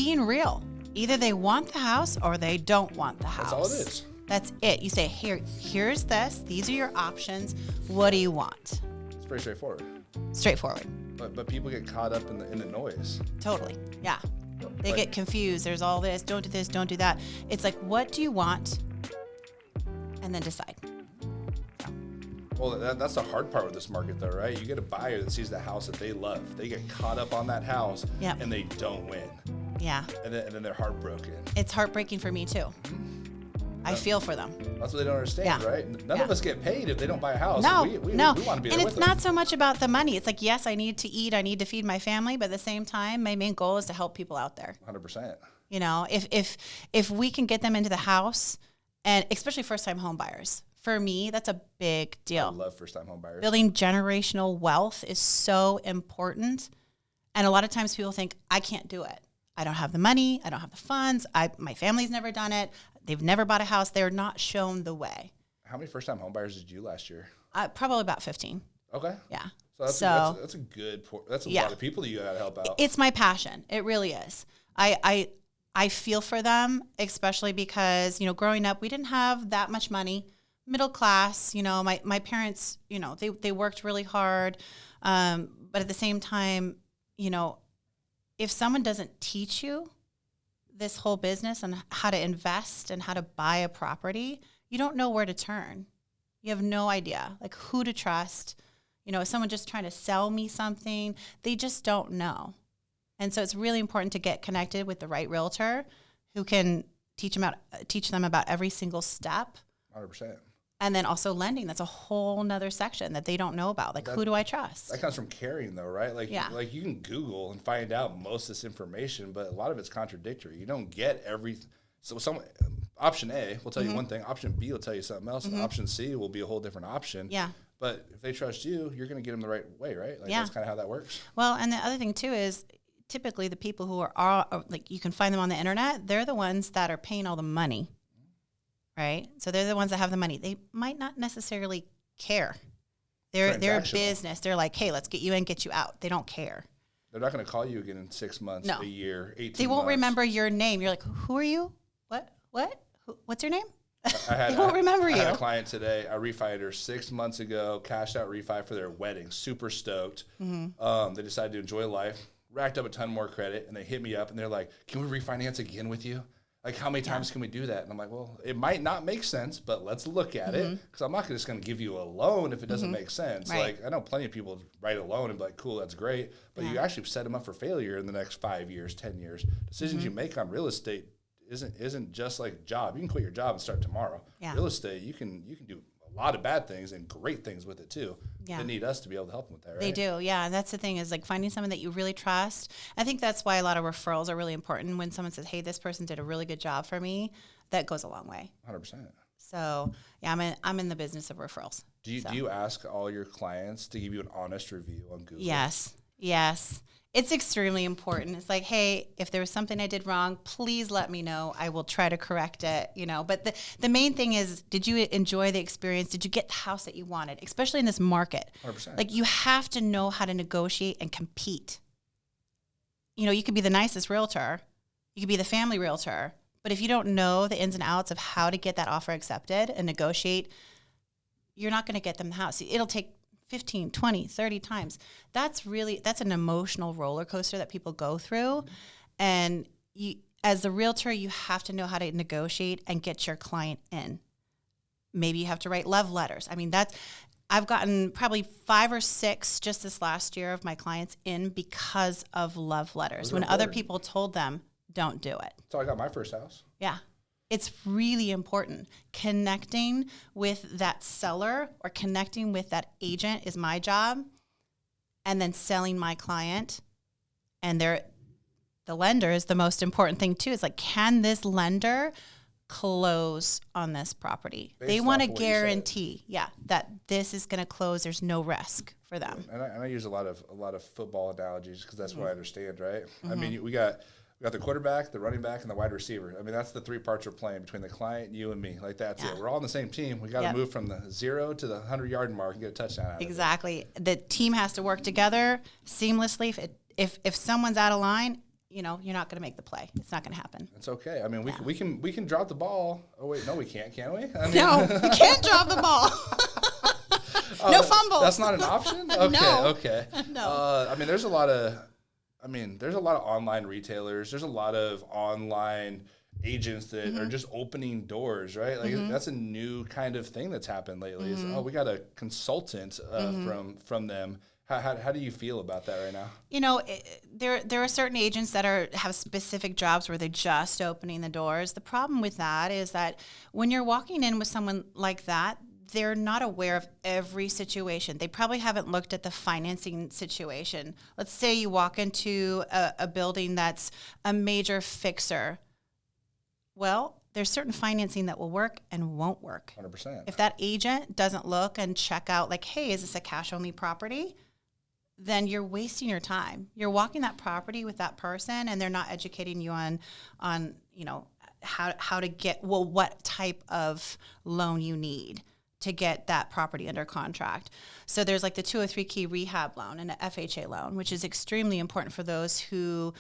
being real. Either they want the house or they don't want the house. That's all it is. That's it. You say, here's this. These are your options. What do you want? It's pretty straightforward. Straightforward. But people get caught up in the noise. Totally. Yeah. They get confused. There's all this. Don't do this. Don't do that. It's like, what do you want? And then decide. Well, that's the hard part with this market, though, right? You get a buyer that sees the house that they love. They get caught up on that house, and they don't win. Yeah. And then they're heartbroken. It's heartbreaking for me, too. I feel for them. That's what they don't understand, right? None of us get paid if they don't buy a house. No, we want to be and there with it's them. not so much about the money. It's like, yes, I need to eat. I need to feed my family. But at the same time, my main goal is to help people out there. 100%. You know, if we can get them into the house, and especially first-time home buyers, for me, that's a big deal. I love first-time home buyers. Building generational wealth is so important. And a lot of times people think, I can't do it. I don't have the money. I don't have the funds. My family's never done it. They've never bought a house. They're not shown the way. How many first-time home buyers did you last year? Probably about 15. Okay. Yeah. So that's a good that's a lot of people that you got to help out. It's my passion. It really is. I feel for them, especially because, you know, growing up, we didn't have that much money. Middle class, you know, my parents, you know, they worked really hard. But at the same time, you know, if someone doesn't teach you this whole business and how to invest and how to buy a property, you don't know where to turn. You have no idea, like, who to trust. You know, if someone just trying to sell me something, they just don't know. And so it's really important to get connected with the right realtor who can teach them about every single step. 100%. And then also lending, that's a whole nother section that they don't know about. Like, who do I trust? That comes from caring, though, right? Like you can Google and find out most of this information, but a lot of it's contradictory. You don't get everything. So option A will tell you one thing. Option B will tell you something else. And option C will be a whole different option. Yeah. But if they trust you, you're going to get them the right way, right? Like, that's kind of how that works. Well, and the other thing, too, is typically the people who are like, you can find them on the internet, they're the ones that are paying all the money. Right? So they're the ones that have the money. They might not necessarily care. They're a business. They're like, hey, let's get you in, get you out. They don't care. They're not going to call you again in 6 months, a year, 18 months. They won't remember your name. You're like, who are you? What? What's your name? They won't remember you. I had a client today. I refied her 6 months ago, cashed out refi for their wedding. Super stoked. They decided to enjoy life, racked up a ton more credit, and they hit me up, and they're like, can we refinance again with you? Like, how many times can we do that? And I'm like, well, it might not make sense, but let's look at it, because I'm not just going to give you a loan if it doesn't make sense. Right. Like, I know plenty of people write a loan and be like, cool, that's great, but you actually set them up for failure in the next 5 years, 10 years. Decisions you make on real estate isn't just like a job. You can quit your job and start tomorrow. Yeah. Real estate, you can do a lot of bad things and great things with it too. Yeah. They need us to be able to help them with that, right? They do, yeah. And that's the thing, is like finding someone that you really trust. I think that's why a lot of referrals are really important. When someone says, hey, this person did a really good job for me, that goes a long way. 100%. So yeah, I'm in the business of referrals. Do you ask all your clients to give you an honest review on Google? Yes. It's extremely important. It's like, hey, if there was something I did wrong, please let me know. I will try to correct it, you know. But the main thing is, did you enjoy the experience? Did you get the house that you wanted, especially in this market? 100%. Like, you have to know how to negotiate and compete. You know, you could be the nicest realtor. You could be the family realtor. But if you don't know the ins and outs of how to get that offer accepted and negotiate, you're not going to get them the house. It'll take 15, 20, 30 times. That's an emotional roller coaster that people go through. And you, as the realtor, you have to know how to negotiate and get your client in. Maybe you have to write love letters. I mean, I've gotten probably 5 or 6 just this last year of my clients in because of love letters. When other people told them, don't do it. So I got my first house. Yeah. It's really important. Connecting with that seller or connecting with that agent is my job. And then selling my client. And the lender is the most important thing too. It's like, can this lender close on this property? They want to guarantee, that this is going to close. There's no risk for them. And I use a lot of football analogies because that's what I understand, right? I mean, we got the quarterback, the running back, and the wide receiver. I mean, that's the 3 parts we're playing between the client, you, and me. Like, that's it. We're all on the same team. We got to move from the 0 to the 100-yard mark and get a touchdown out of it. Exactly. The team has to work together seamlessly. If someone's out of line, you're not going to make the play. It's not going to happen. It's okay. I mean, we can drop the ball. Oh wait, no, we can't we? I mean, No, you can't drop the ball. No fumbles. That's not an option? Okay, No. okay. No. I mean, there's a lot of online retailers. There's a lot of online agents that are just opening doors, right? Like that's a new kind of thing that's happened lately. Is, we got a consultant from them. How do you feel about that right now? There are certain agents that have specific jobs where they're just opening the doors. The problem with that is that when you're walking in with someone like that, they're not aware of every situation. They probably haven't looked at the financing situation. Let's say you walk into a building that's a major fixer. Well, there's certain financing that will work and won't work. 100%. If that agent doesn't look and check out like, hey, is this a cash-only property? Then you're wasting your time. You're walking that property with that person and they're not educating you on how to get, what type of loan you need to get that property under contract. So there's like the 203 key rehab loan and an FHA loan, which is extremely important for those who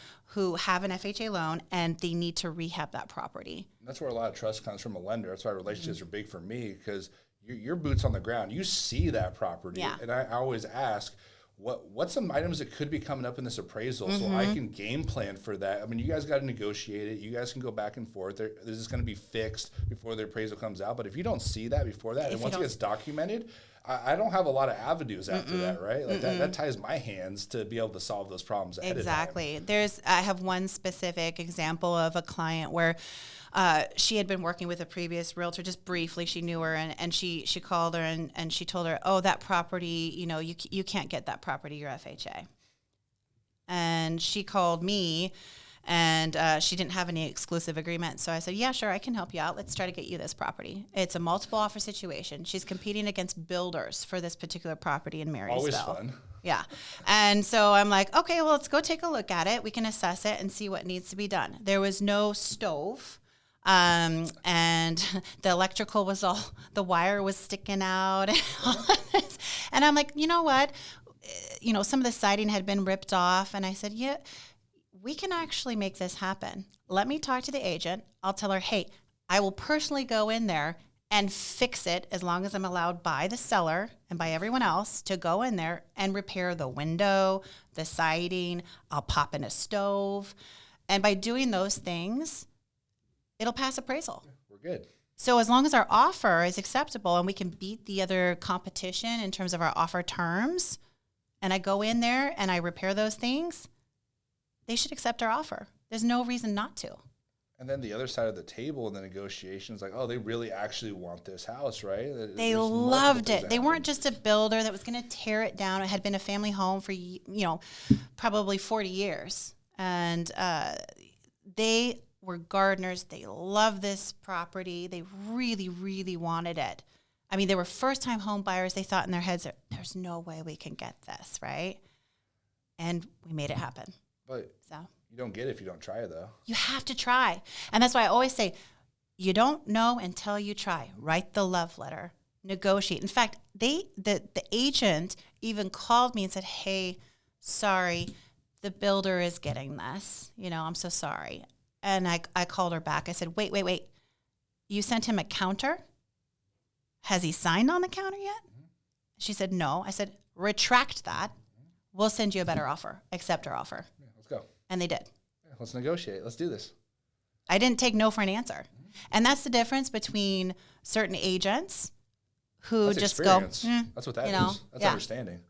have an FHA loan and they need to rehab that property. That's where a lot of trust comes from a lender. That's why relationships are big for me, because your boots on the ground. You see that property. Yeah. And I always ask, what's some items that could be coming up in this appraisal so I can game plan for that? I mean, you guys got to negotiate it. You guys can go back and forth. This is going to be fixed before the appraisal comes out. But if you don't see that before that, and once it gets documented, I don't have a lot of avenues after that, right? Like that ties my hands to be able to solve those problems ahead of time. Exactly. I have one specific example of a client where she had been working with a previous realtor just briefly. She knew her, and she called her and she told her, oh, that property, you can't get that property, your FHA. And she called me, and she didn't have any exclusive agreement. So I said, yeah, sure, I can help you out. Let's try to get you this property. It's a multiple offer situation. She's competing against builders for this particular property in Marysville. Always fun. Yeah. And so I'm like, okay, well, let's go take a look at it. We can assess it and see what needs to be done. There was no stove. And the electrical was the wire was sticking out. And I'm like, you know what? Some of the siding had been ripped off. And I said, yeah, we can actually make this happen. Let me talk to the agent. I'll tell her, hey, I will personally go in there and fix it as long as I'm allowed by the seller and by everyone else to go in there and repair the window, the siding. I'll pop in a stove. And by doing those things, it'll pass appraisal. We're good. So as long as our offer is acceptable and we can beat the other competition in terms of our offer terms, and I go in there and I repair those things, they should accept our offer. There's no reason not to. And then the other side of the table in the negotiations, like, oh, they really actually want this house, right? They loved it. They weren't just a builder that was going to tear it down. It had been a family home for, probably 40 years. And they were gardeners. They loved this property. They really, really wanted it. I mean, they were first-time home buyers. They thought in their heads, there's no way we can get this, right? And we made it happen. But you don't get it if you don't try, though. You have to try. And that's why I always say, you don't know until you try. Write the love letter. Negotiate. In fact, the agent even called me and said, hey, sorry, the builder is getting this. I'm so sorry. And I called her back. I said, wait. You sent him a counter? Has he signed on the counter yet? Mm-hmm. She said, no. I said, retract that. We'll send you a better offer. Accept our offer. Yeah, let's go. And they did. Yeah, let's negotiate. Let's do this. I didn't take no for an answer. Mm-hmm. And that's the difference between certain agents who that's just experience. go, that's what that is. That's understanding.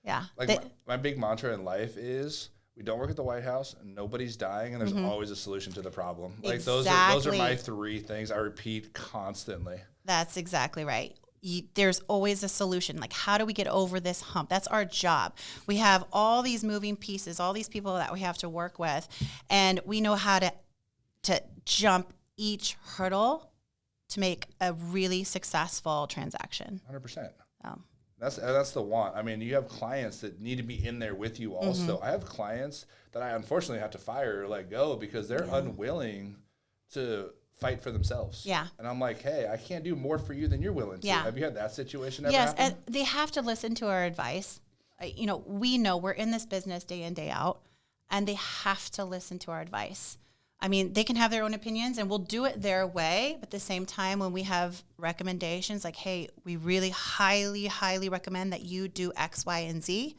Yeah. Like my big mantra in life is, we don't work at the White House, and nobody's dying, and there's always a solution to the problem. Like those are my three things I repeat constantly. That's exactly right. There's always a solution. Like, how do we get over this hump? That's our job. We have all these moving pieces, all these people that we have to work with, and we know how to jump each hurdle to make a really successful transaction. 100%. That's the want. I mean, you have clients that need to be in there with you also. I have clients that I unfortunately have to fire or let go because they're unwilling to fight for themselves. Yeah. And I'm like, hey, I can't do more for you than you're willing to. Yeah. Have you had that situation ever Yes, happen? and they have to listen to our advice. We know we're in this business day in, day out. and they have to listen to our advice. I mean, they can have their own opinions and we'll do it their way. But at the same time, when we have recommendations like, hey, we really highly, highly recommend that you do X, Y, and Z,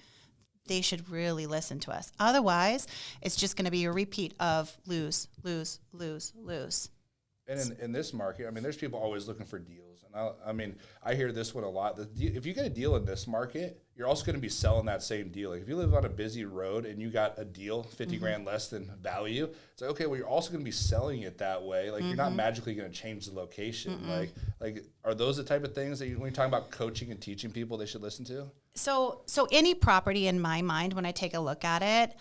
they should really listen to us. Otherwise, it's just going to be a repeat of lose, lose, lose, lose. And in this market, I mean, there's people always looking for deals. And I mean, I hear this one a lot. If you get a deal in this market, you're also going to be selling that same deal. Like if you live on a busy road and you got a deal 50 grand less than value, it's like, okay, well, you're also going to be selling it that way. Like you're not magically going to change the location. Like are those the type of things that when you're talking about coaching and teaching people they should listen to? So any property in my mind, when I take a look at it,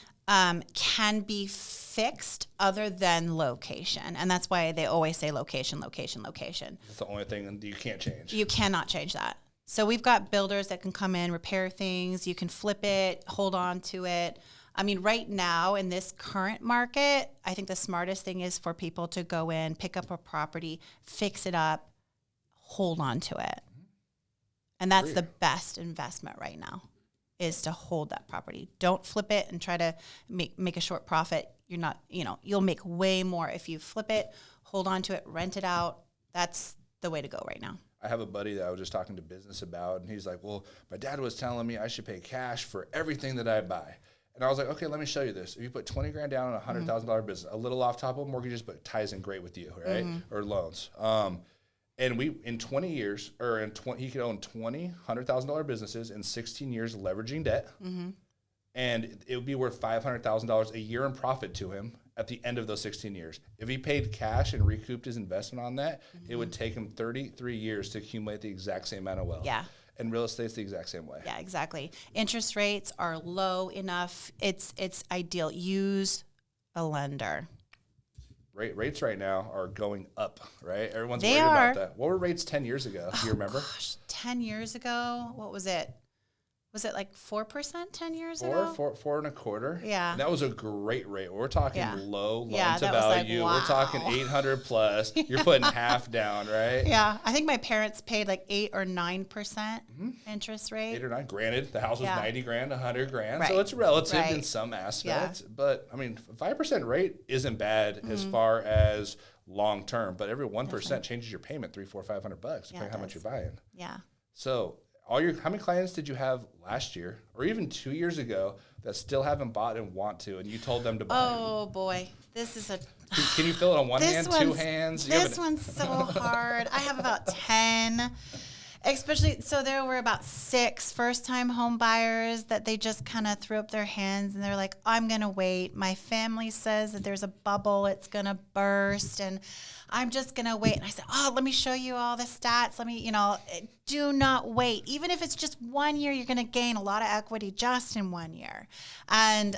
can be fixed other than location. And that's why they always say location, location, location. That's the only thing that you can't change. You cannot change that. So we've got builders that can come in, repair things. You can flip it, hold on to it. I mean, right now in this current market, I think the smartest thing is for people to go in, pick up a property, fix it up, hold on to it. And that's the best investment right now, is to hold that property. Don't flip it and try to make a short profit. You're not, you'll make way more if you flip it, hold on to it, rent it out. That's the way to go right now. I have a buddy that I was just talking to business about, and he's like, well, my dad was telling me I should pay cash for everything that I buy. And I was like, okay, let me show you this. If you put 20 grand down on a $100,000 business, a little off top of mortgages, but ties in great with you, right? Or loans. And we, in 20 years, he could own 20 $100,000 businesses in 16 years leveraging debt. And it would be worth $500,000 a year in profit to him at the end of those 16 years. If he paid cash and recouped his investment on that, it would take him 33 years to accumulate the exact same amount of wealth. Yeah. And real estate's the exact same way. Yeah, exactly. Interest rates are low enough. It's ideal. Use a lender. Rates right now are going up, right? Everyone's They worried are. about that. What were rates 10 years ago? Do you remember? Gosh, 10 years ago, what was it? Was it like 4% 10 years ago? Four and a quarter. Yeah. And that was a great rate. We're talking low loan to that was like, value. wow. We're talking 800 plus. You're putting half down, right? Yeah. I think my parents paid like 8 or 9% interest rate. 8 or 9. Granted, the house was 90 grand, 100 grand. Right. So it's relative Right. in some aspects. Yeah. But I mean, 5% rate isn't bad as far as long term. But every 1% changes your payment $300, $400, $500, depending on how much you're buying. Yeah. So how many clients did you have last year or even 2 years ago that still haven't bought and want to, and you told them to buy? Oh boy, this is a. Can you fill it on one hand, 2 hands? This one's so hard. I have about 10. Especially, so there were about 6 first-time home buyers that they just kind of threw up their hands and they're like, I'm going to wait. My family says that there's a bubble, it's going to burst, and I'm just going to wait. And I said, let me show you all the stats. Let me, do not wait. Even if it's just 1 year, you're going to gain a lot of equity just in 1 year. And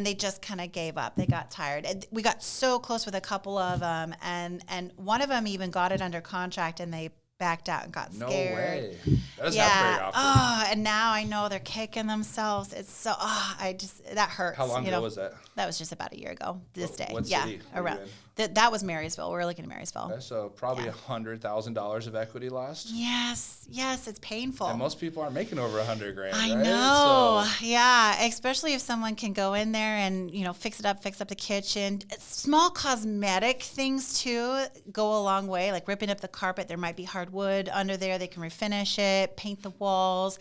they just kind of gave up. They got tired. And we got so close with a couple of them, and one of them even got it under contract, and they backed out and got scared. No way. That doesn't happen very often. And now I know they're kicking themselves. It's so, that hurts. How long ago was that? That was just about a year ago this day. What city were you in? That was Marysville. We were looking at Marysville. Okay, so probably $100,000 of equity lost. Yes, it's painful. And most people aren't making over 100 grand. I right? know. Yeah, especially if someone can go in there and fix up the kitchen. Small cosmetic things too go a long way. Like ripping up the carpet. There might be hardwood under there. They can refinish it, paint the walls.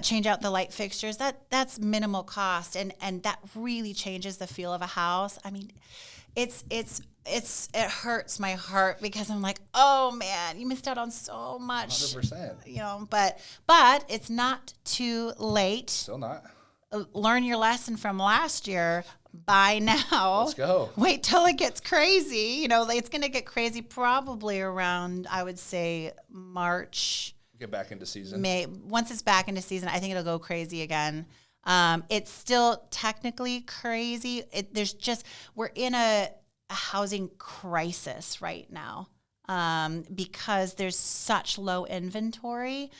Change out the light fixtures. That's minimal cost, and that really changes the feel of a house. I mean, it hurts my heart because I'm like, oh man, you missed out on so much. 100%. But it's not too late. Still not. Learn your lesson from last year. Buy now. Let's go. Wait till it gets crazy. It's going to get crazy probably around, I would say, March. Get back into season. Once it's back into season, I think it'll go crazy again. It's still technically crazy. We're in a housing crisis right now because there's such low inventory.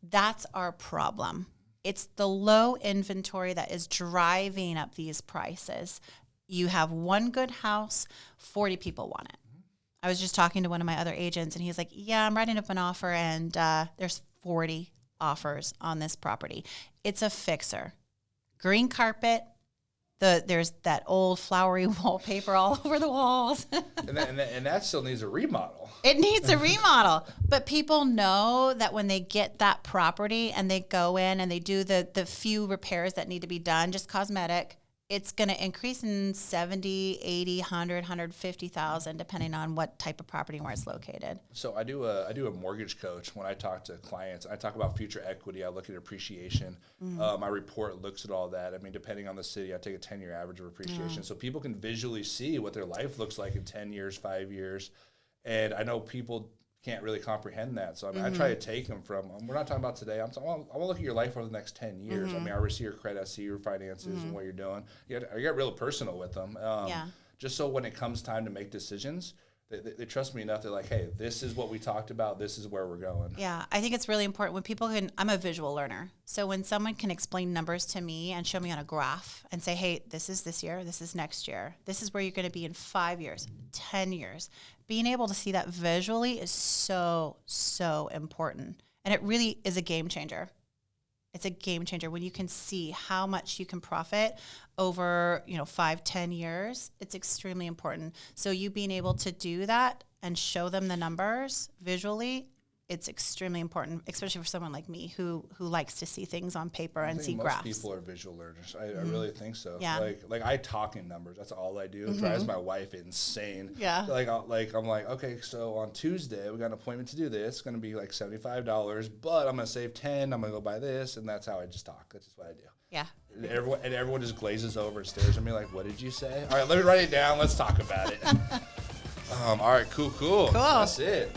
That's our problem. It's the low inventory that is driving up these prices. You have one good house, 40 people want it. I was just talking to one of my other agents, and he's like, yeah, I'm writing up an offer, and there's 40 offers on this property. It's a fixer. Green carpet, There's that old flowery wallpaper all over the walls. and that still needs a remodel. It needs a remodel. But people know that when they get that property and they go in and they do the few repairs that need to be done, just cosmetic, it's going to increase in 70, 80, 100, 150,000, depending on what type of property and where it's located. So I do a mortgage coach when I talk to clients. I talk about future equity. I look at appreciation. My report looks at all that. I mean, depending on the city, I take a 10-year average of appreciation. So people can visually see what their life looks like in 10 years, 5 years. And I know people can't really comprehend that. So I mean, I try to take them from, we're not talking about today. I want to look at your life over the next 10 years. I mean, I see your credit, I see your finances and what you're doing. I get real personal with them. Just so when it comes time to make decisions, they trust me enough. They're like, hey, this is what we talked about. This is where we're going. Yeah, I think it's really important when people can, I'm a visual learner. So when someone can explain numbers to me and show me on a graph and say, hey, this is this year, this is next year, this is where you're going to be in 5 years, 10 years. Being able to see that visually is so, so important. And it really is a game changer. It's a game changer when you can see how much you can profit over, 5, 10 years. It's extremely important. So you being able to do that and show them the numbers visually, it's extremely important, especially for someone like me who likes to see things on paper and see graphs. Most people are visual learners. I really think so. Yeah. Like I talk in numbers. That's all I do. It drives my wife insane. Yeah. I'm like, okay, so on Tuesday we got an appointment to do this. It's going to be like $75, but I'm going to save 10. I'm going to go buy this, and that's how I just talk. That's just what I do. Yeah. And everyone just glazes over and stares at me like, what did you say? All right, let me write it down. Let's talk about it. All right, cool. That's it.